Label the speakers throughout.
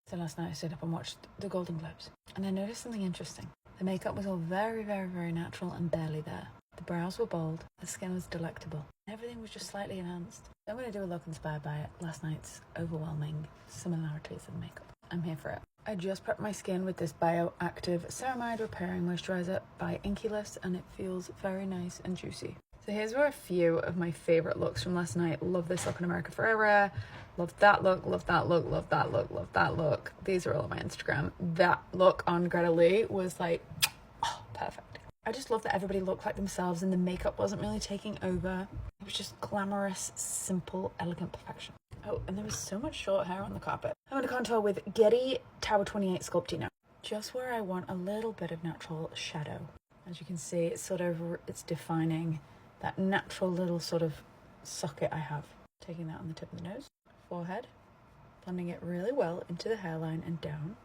Speaker 1: So last night I stayed up and watched the Golden Globes, and I noticed something interesting. The makeup was all very, very, very natural and barely there. The brows were bold, the skin was delectable, everything was just slightly enhanced. So I'm going to do a look inspired by last night's overwhelming similarities in makeup. I'm here for it. I just prepped my skin with this Bioactive Ceramide Repairing Moisturizer by Inkyless, and it feels very nice and juicy. So here's were a few of my favorite looks from last night. Love this look on America Ferrera. Love that look, love that look, love that look, love that look. These are all on my Instagram. That look on Greta Lee was like, oh, perfect. I just love that everybody looked like themselves and the makeup wasn't really taking over. It was just glamorous, simple, elegant perfection. Oh, and there was so much short hair on the carpet. I'm going to contour with Getty Tower 28 Sculptino. Just where I want a little bit of natural shadow. As you can see, it's defining that natural little sort of socket I have. Taking that on the tip of the nose, forehead, blending it really well into the hairline and down.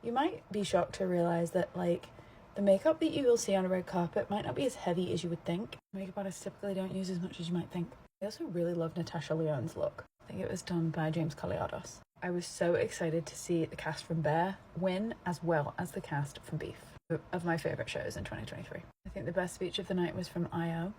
Speaker 1: You might be shocked to realize that like the makeup that you will see on a red carpet might not be as heavy as you would think. Makeup artists typically don't use as much as you might think. I also really love Natasha Lyonne's look. I think it was done by James Kaliados. I was so excited to see the cast from Bear win as well as the cast from Beef. Of my favourite shows in 2023. I think the best speech of the night was from Io.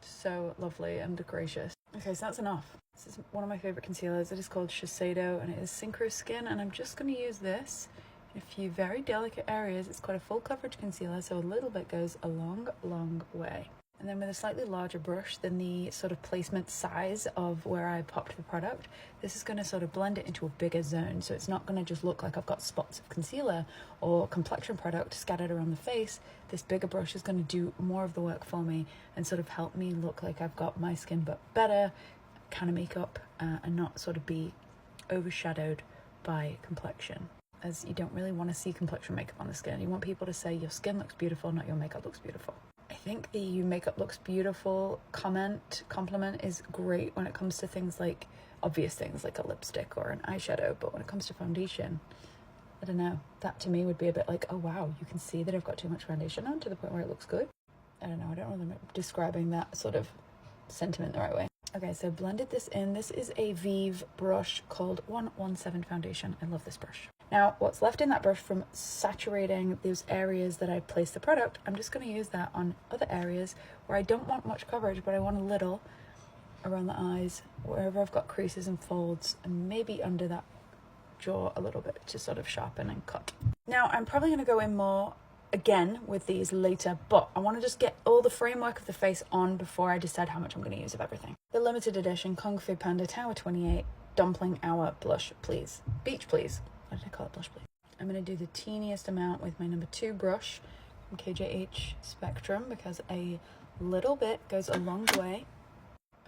Speaker 1: So lovely and gracious. Okay, so that's enough. This is one of my favourite concealers. It is called Shiseido and it is Synchro Skin, and I'm just going to use this in a few very delicate areas. It's quite a full coverage concealer, so a little bit goes a long, long way. And then with a slightly larger brush than the sort of placement size of where I popped the product, this is going to sort of blend it into a bigger zone. So it's not going to just look like I've got spots of concealer or complexion product scattered around the face. This bigger brush is going to do more of the work for me and sort of help me look like I've got my skin but better kind of makeup and not sort of be overshadowed by complexion, as you don't really want to see complexion makeup on the skin. You want people to say your skin looks beautiful, not your makeup looks beautiful. I think the "you makeup looks beautiful" compliment is great when it comes to things like obvious things like a lipstick or an eyeshadow, but when it comes to foundation, I don't know, that to me would be a bit like, oh wow, you can see that I've got too much foundation on to the point where it looks good. I don't know, I don't know if I'm describing that sort of sentiment the right way. Okay, so blended this in. This is a Vive brush called 117 Foundation. I love this brush. Now, what's left in that brush from saturating those areas that I placed the product, I'm just going to use that on other areas where I don't want much coverage, but I want a little around the eyes, wherever I've got creases and folds, and maybe under that jaw a little bit to sort of sharpen and cut. Now, I'm probably going to go in more again with these later, but I want to just get all the framework of the face on before I decide how much I'm going to use of everything. The limited edition Kung Fu Panda Tower 28 Dumpling Hour Blush Please. Beach Please. Why did I call it Blush Please? I'm going to do the teeniest amount with my number 2 brush from KJH Spectrum because a little bit goes a long way.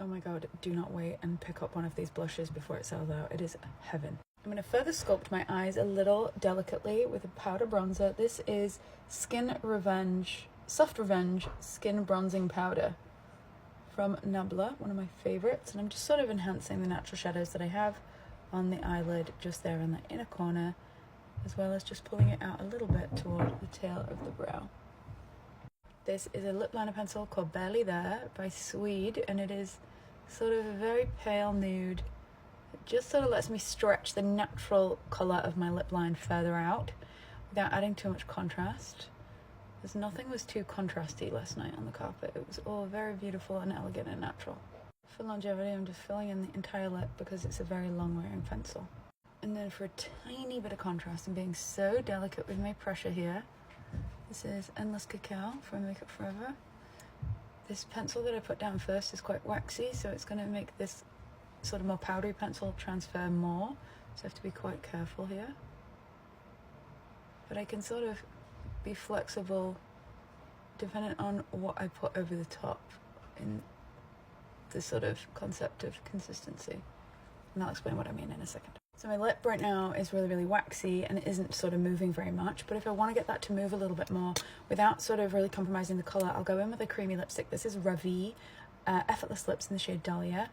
Speaker 1: Oh my god, do not wait and pick up one of these blushes before it sells out. It is heaven. I'm going to further sculpt my eyes a little delicately with a powder bronzer. This is Soft Revenge Skin Bronzing Powder from Nabla, one of my favorites. And I'm just sort of enhancing the natural shadows that I have on the eyelid just there in the inner corner, as well as just pulling it out a little bit toward the tail of the brow. This is a lip liner pencil called Barely There by Swede, and it is sort of a very pale nude. It just sort of lets me stretch the natural colour of my lip line further out without adding too much contrast. Because nothing was too contrasty last night on the carpet. It was all very beautiful and elegant and natural. For longevity, I'm just filling in the entire lip because it's a very long wearing pencil. And then for a tiny bit of contrast and being so delicate with my pressure here, this is Endless Cacao from Makeup Forever. This pencil that I put down first is quite waxy, so it's going to make this sort of more powdery pencil transfer more, so I have to be quite careful here. But I can sort of be flexible depending on what I put over the top in the sort of concept of consistency. And I'll explain what I mean in a second. So my lip right now is really, really waxy and it isn't sort of moving very much, but if I want to get that to move a little bit more without sort of really compromising the colour, I'll go in with a creamy lipstick. This is Ravi Effortless Lips in the shade Dahlia,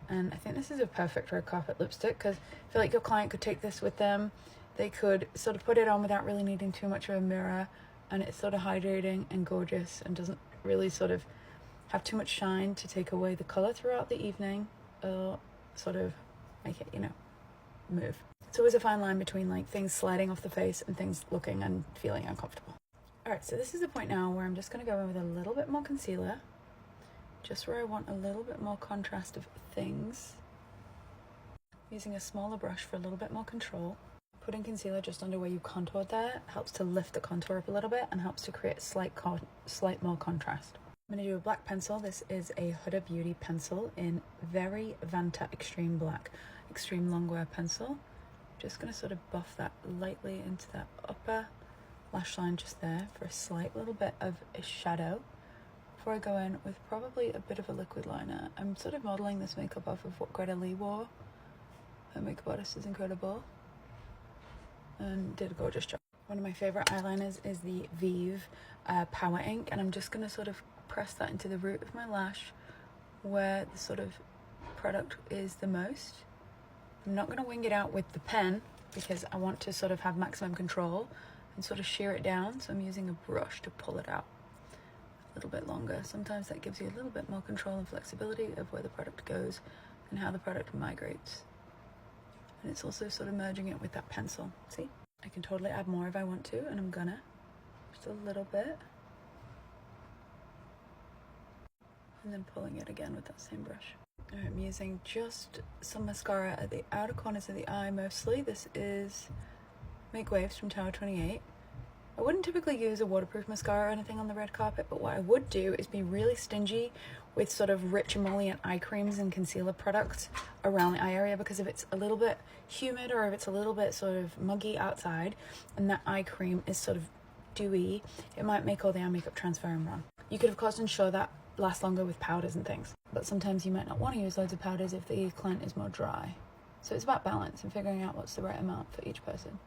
Speaker 1: and I think this is a perfect red carpet lipstick because I feel like your client could take this with them. They could sort of put it on without really needing too much of a mirror, and it's sort of hydrating and gorgeous and doesn't really sort of have too much shine to take away the colour throughout the evening or sort of make it, you know, move. It's always a fine line between like things sliding off the face and things looking and feeling uncomfortable. All right, so this is the point now where I'm just going to go in with a little bit more concealer, just where I want a little bit more contrast of things. Using a smaller brush for a little bit more control. Putting concealer just under where you contoured there helps to lift the contour up a little bit and helps to create slight more contrast. I'm going to do a black pencil. This is a Huda Beauty pencil in Very Vanta Extreme Black, Extreme Longwear pencil. Just going to sort of buff that lightly into that upper lash line just there for a slight little bit of a shadow before I go in with probably a bit of a liquid liner. I'm sort of modeling this makeup off of what Greta Lee wore. Her makeup artist is incredible and did a gorgeous job. One of my favorite eyeliners is the Vive Power Ink, and I'm just going to sort of press that into the root of my lash where the sort of product is the most. I'm not going to wing it out with the pen because I want to sort of have maximum control and sort of shear it down, so I'm using a brush to pull it out a little bit longer. Sometimes that gives you a little bit more control and flexibility of where the product goes and how the product migrates. And it's also sort of merging it with that pencil. See? I can totally add more if I want to, and I'm gonna. Just a little bit. And then pulling it again with that same brush. I'm using just some mascara at the outer corners of the eye mostly. This is Make Waves from Tower 28. I wouldn't typically use a waterproof mascara or anything on the red carpet, but what I would do is be really stingy with sort of rich emollient eye creams and concealer products around the eye area, because if it's a little bit humid or if it's a little bit sort of muggy outside and that eye cream is sort of dewy, it might make all the eye makeup transfer and run. You could of course ensure that lasts longer with powders and things, but sometimes you might not want to use loads of powders if the client is more dry. So it's about balance and figuring out what's the right amount for each person,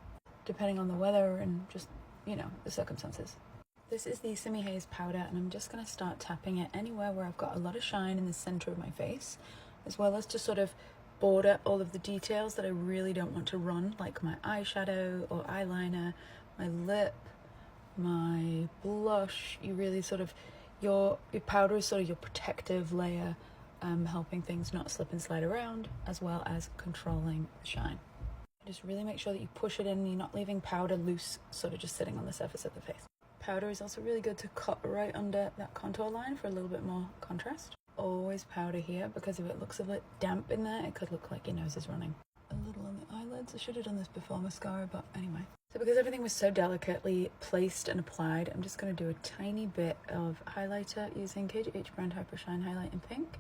Speaker 1: depending on the weather and just, you know, the circumstances. This is the Simi Haze powder, and I'm just going to start tapping it anywhere where I've got a lot of shine in the center of my face, as well as to sort of border all of the details that I really don't want to run, like my eyeshadow or eyeliner, my lip, my blush. You really sort of, your powder is sort of your protective layer, helping things not slip and slide around, as well as controlling the shine. Just really make sure that you push it in and you're not leaving powder loose, sort of just sitting on the surface of the face. Powder is also really good to cut right under that contour line for a little bit more contrast. Always powder here, because if it looks a bit damp in there, it could look like your nose is running. A little on the eyelids. I should have done this before mascara, but anyway. So because everything was so delicately placed and applied, I'm just going to do a tiny bit of highlighter using KGH Brand Hyper Shine Highlight in pink.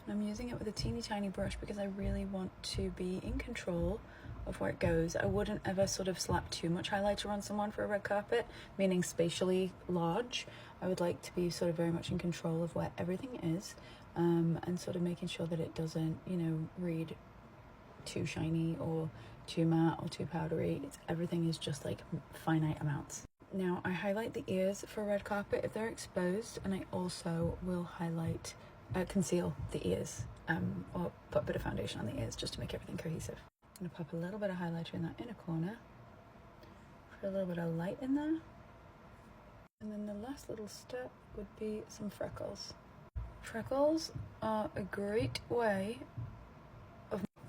Speaker 1: And I'm using it with a teeny tiny brush because I really want to be in control of where it goes. I wouldn't ever sort of slap too much highlighter on someone for a red carpet, meaning spatially large. I would like to be sort of very much in control of where everything is, and sort of making sure that it doesn't, you know, read too shiny or too matte or too powdery. Everything is just like finite amounts. Now I highlight the ears for red carpet if they're exposed, and I also will highlight, conceal the ears, or put a bit of foundation on the ears just to make everything cohesive. I'm going to pop a little bit of highlighter in that inner corner, put a little bit of light in there, and then the last little step would be some freckles. Freckles are a great way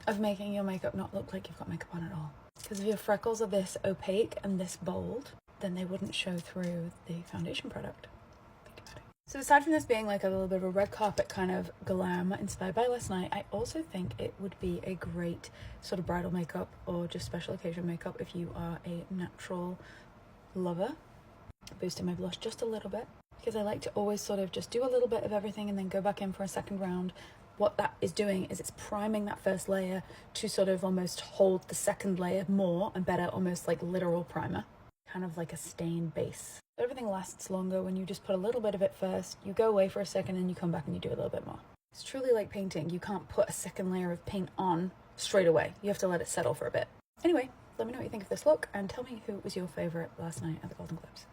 Speaker 1: of making your makeup not look like you've got makeup on at all. Because if your freckles are this opaque and this bold, then they wouldn't show through the foundation product. So aside from this being like a little bit of a red carpet kind of glam inspired by last night, I also think it would be a great sort of bridal makeup or just special occasion makeup if you are a natural lover. Boosting my blush just a little bit, because I like to always sort of just do a little bit of everything and then go back in for a second round. What that is doing is it's priming that first layer to sort of almost hold the second layer more and better, almost like literal primer, kind of like a stain base. Everything lasts longer when you just put a little bit of it first, you go away for a second and you come back and you do a little bit more. It's truly like painting. You can't put a second layer of paint on straight away. You have to let it settle for a bit. Anyway, let me know what you think of this look and tell me who was your favorite last night at the Golden Globes.